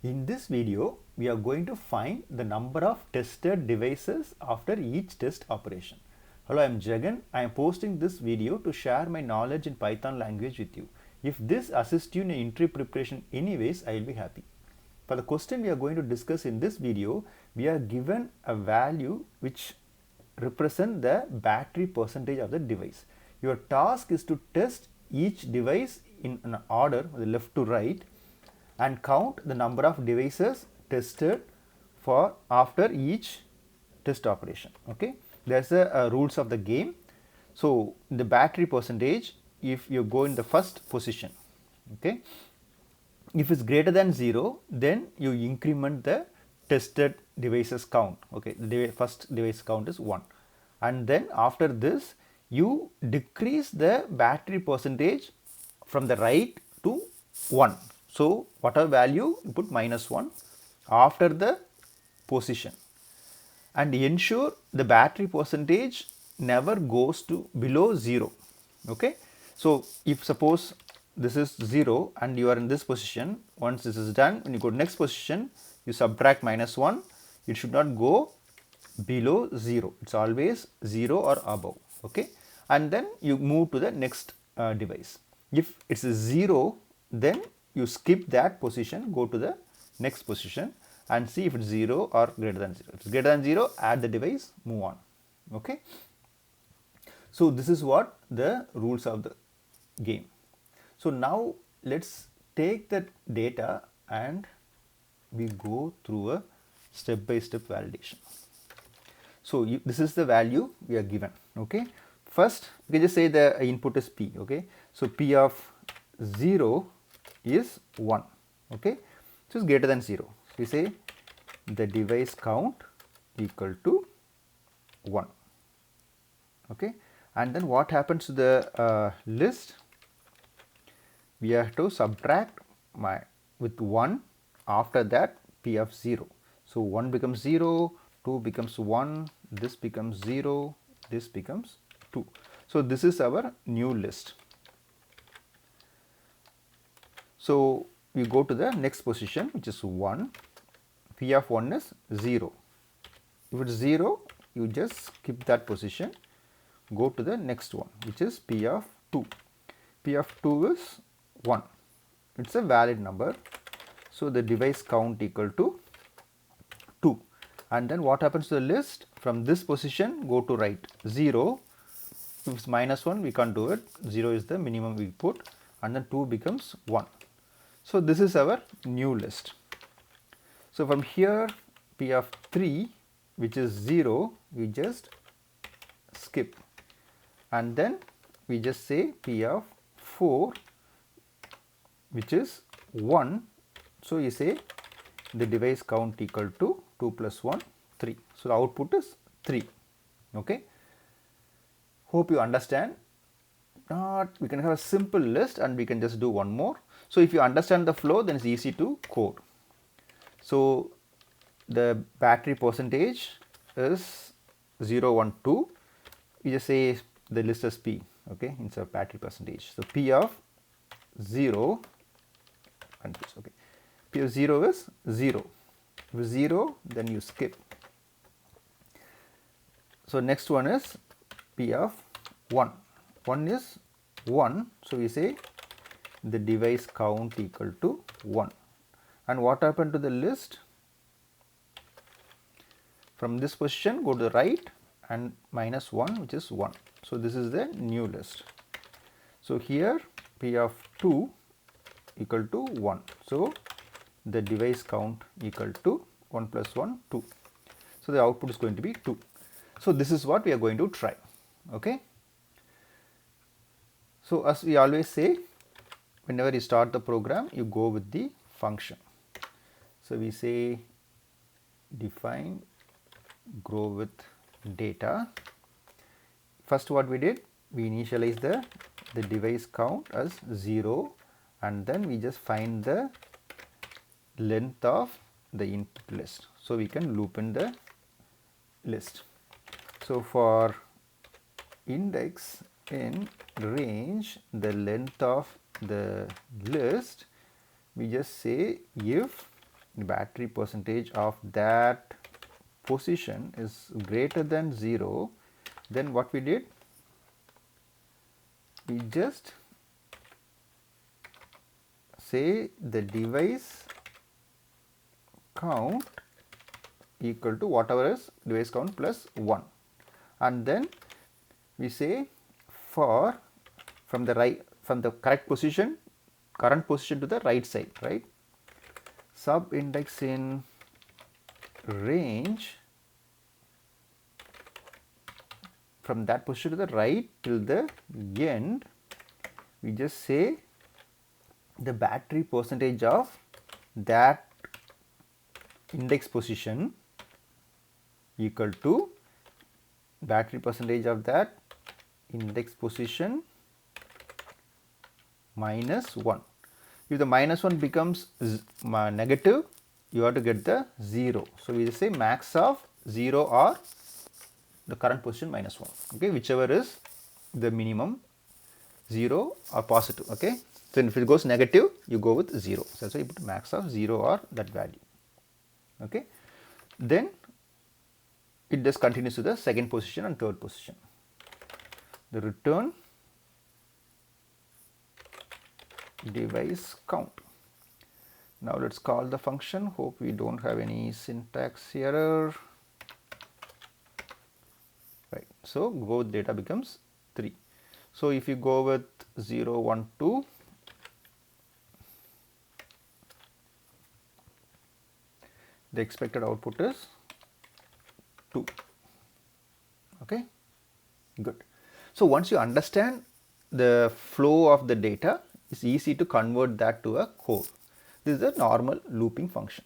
In this video, we are going to find the number of tested devices after each test operation. Hello, I am Jagan. I am posting this video to share my knowledge in Python language with you. If this assists you in interview preparation anyways, I will be happy. For the question we are going to discuss in this video, we are given a value which represent the battery percentage of the device. Your task is to test each device in an order, the left to right, and count the number of devices tested for after each test operation. Okay, there's the rules of the game. So the battery percentage, if you go in the first position, okay, if it's greater than 0, then you increment the tested devices count. Okay, the first device count is 1, and then after this you decrease the battery percentage from the right to 1. So whatever value you put -1 after the position, and ensure the battery percentage never goes to below 0. Okay, so if suppose this is 0 and you are in this position, once this is done, when you go to next position, you subtract -1, it should not go below 0, it's always 0 or above. Okay, and then you move to the next device. If it's a 0, then you skip that position, go to the next position and see if it's 0 or greater than 0. If it's greater than 0, add the device, move on. Okay, so this is what the rules of the game. So now let's take that data and we go through a step-by-step validation. So this is the value we are given. Okay, first we can just say the input is p. Okay, so p of 0 is 1. Okay, so it's greater than 0. So we say the device count equal to 1. Okay, and then what happens to the list? We have to subtract with 1 after that p of 0. So 1 becomes 0, 2 becomes 1, this becomes 0, this becomes 2. So this is our new list. So we go to the next position, which is 1. P of 1 is 0. If it's 0, you just skip that position, go to the next one, which is P of 2. P of 2 is 1. It's a valid number. So the device count equal to 2. And then what happens to the list? From this position, go to right. 0. If it's -1, we can't do it. 0 is the minimum we put, and then 2 becomes 1. So this is our new list. So from here, P of 3, which is 0, we just skip, and then we just say P of 4, which is 1. So you say the device count equal to 2 plus 1, 3. So the output is 3. Okay, hope you understand. We can have a simple list and we can just do one more. So if you understand the flow, then it's easy to code. So the battery percentage is 0, 1, 2. We just say the list as p. Okay, instead of battery percentage. So p of 0, okay, p of 0 is 0. If it's 0, then you skip. So next one is p of 1. 1 is 1. So we say the device count equal to 1. And what happened to the list? From this position, go to the right and -1, which is 1. So this is the new list. So here P of 2 equal to 1. So the device count equal to 1 plus 1, 2. So the output is going to be 2. So this is what we are going to try. Okay. So as we always say, whenever you start the program, you go with the function. So we say define growwithdata. First what we did, we initialize the device count as 0, and then we just find the length of the input list. So we can loop in the list. So for index in range, the length of the list, we just say if the battery percentage of that position is greater than 0, then what we did, we just say the device count equal to whatever is device count plus 1, and then we say for from the correct position, current position to the right side, right, sub index in range from that position to the right till the end, we just say the battery percentage of that index position equal to battery percentage of that index position minus 1. If the minus 1 becomes negative, you have to get the 0. So we just say max of 0 or the current position minus 1, okay, whichever is the minimum, 0 or positive, okay. So if it goes negative, you go with 0. So that's why you put max of 0 or that value, okay. Then it just continues to the second position and third position. The return device count. Now let's call the function. Hope we don't have any syntax error. Right. So go with data becomes 3. So if you go with 0, 1, 2, the expected output is 2. Okay, good. So once you understand the flow of the data, it's easy to convert that to a code. This is a normal looping function.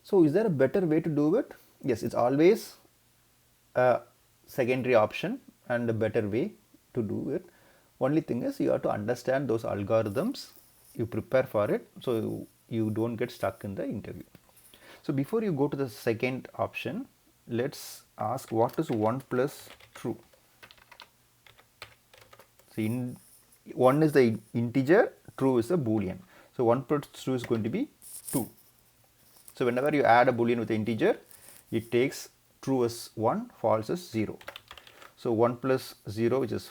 So is there a better way to do it? Yes, it's always a secondary option and a better way to do it. Only thing is you have to understand those algorithms, you prepare for it, so you don't get stuck in the interview. So before you go to the second option, let's ask what is 1 plus true. So 1 is the integer, true is a boolean. So 1 plus true is going to be 2. So whenever you add a boolean with the integer, it takes true as 1, false as 0. So 1 plus 0, which is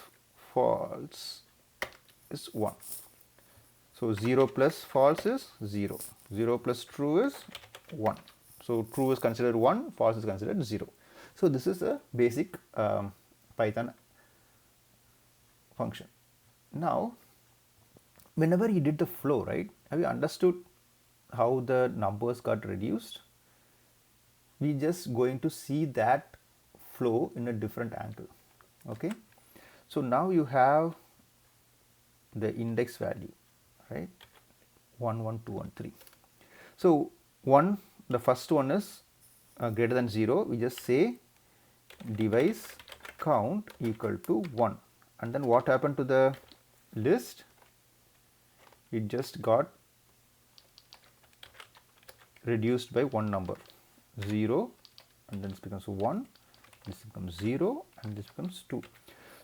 false, is 1. So 0 plus false is 0. 0 plus true is 1. So true is considered 1, false is considered 0. So this is a basic Python function. Now, whenever you did the flow, right, have you understood how the numbers got reduced? We just going to see that flow in a different angle. Okay, so now you have the index value, right, 1, 1, 2, and 3. So 1, the first one is greater than 0. We just say device count equal to 1, and then what happened to the list? It just got reduced by one number, 0, and then this becomes 1, this becomes 0, and this becomes 2.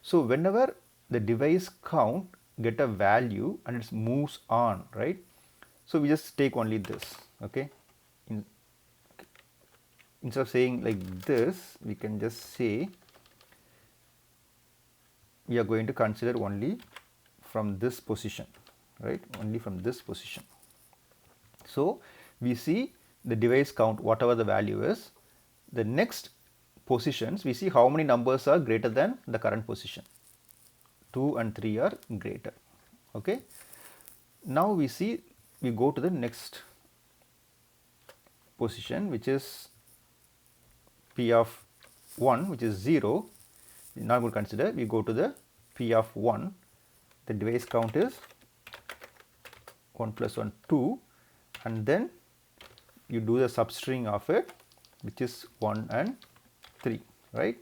So whenever the device count get a value and it moves on, right, so we just take only this, okay. Instead of saying like this, we can just say we are going to consider only from this position, right, only from this position. So we see the device count, whatever the value is, the next positions we see how many numbers are greater than the current position. 2 and 3 are greater, okay. Now we see, we go to the next position, which is P of 1, which is 0. We now will consider, we go to the P of 1, the device count is 1 plus 1, 2, and then you do the substring of it, which is 1 and 3, right.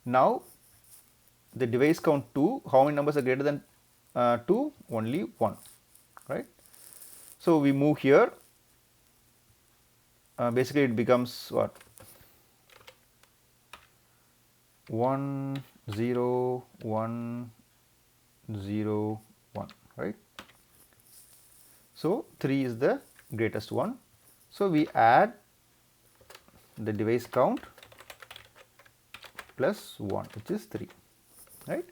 Now the device count 2, how many numbers are greater than 2? Only 1, right. So we move here, basically it becomes what, 1, 0, 1, 0, 1, right. So 3 is the greatest one. So we add the device count plus 1, which is 3, right?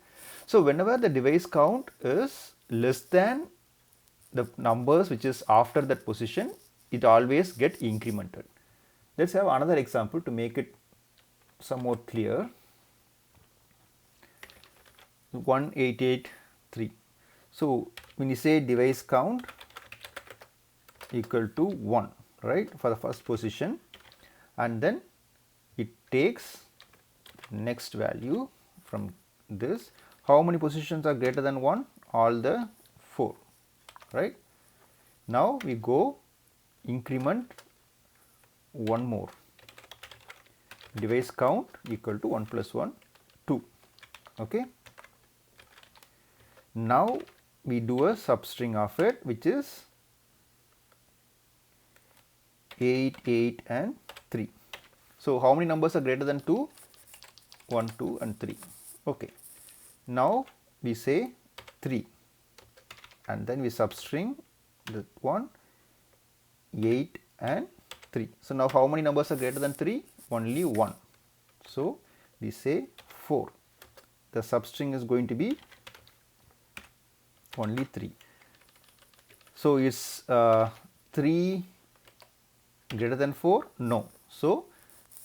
So whenever the device count is less than the numbers which is after that position, it always get incremented. Let's have another example to make it somewhat clear. 1883. So when you say device count equal to 1, right, for the first position, and then it takes next value from this. How many positions are greater than 1? All the 4, right? Now we go increment one more, device count equal to 1 plus 1, 2, okay. Now we do a substring of it, which is 8, 8 and 3. So how many numbers are greater than 2? 1, 2 and 3, okay. Now we say 3 and then we substring the 1, 8 and 3. So now how many numbers are greater than 3? Only 1. So we say 4. The substring is going to be only 3. So is 3 greater than 4? No. So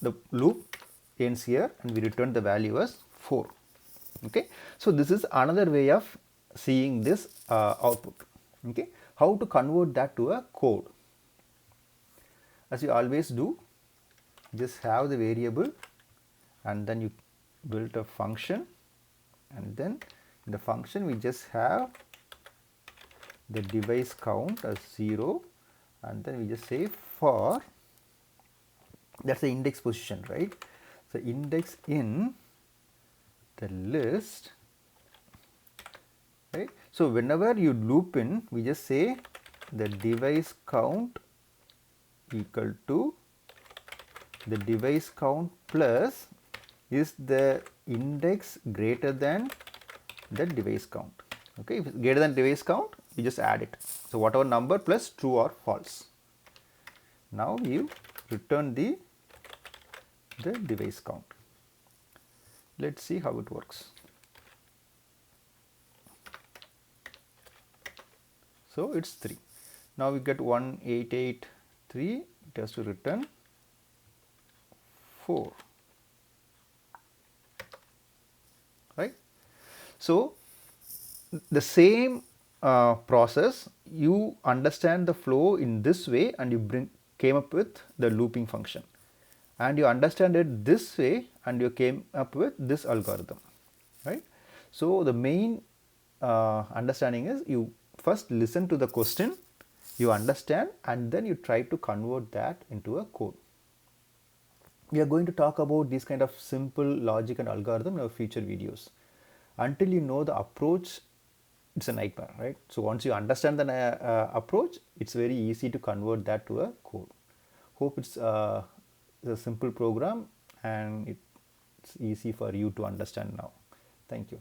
the loop ends here and we return the value as 4. Okay. So this is another way of seeing this output. Okay. How to convert that to a code? As you always do, just have the variable and then you build a function, and then in the function we just have the device count as 0, and then we just say for, that's the index position, right? So index in the list, right? So whenever you loop in, we just say the device count equal to the device count plus is the index greater than the device count. Okay, if it's greater than device count, you just add it. So whatever number plus true or false. Now you return the device count. Let's see how it works. So it's 3. Now we get 1883, it has to return 4, right? So the same process, you understand the flow in this way and you came up with the looping function, and you understand it this way and you came up with this algorithm, right? So the main understanding is you first listen to the question, you understand, and then you try to convert that into a code. We are going to talk about this kind of simple logic and algorithm in our future videos. Until you know the approach, it's a nightmare, right? So once you understand the approach, it's very easy to convert that to a code. Hope it's a simple program and it's easy for you to understand now. Thank you.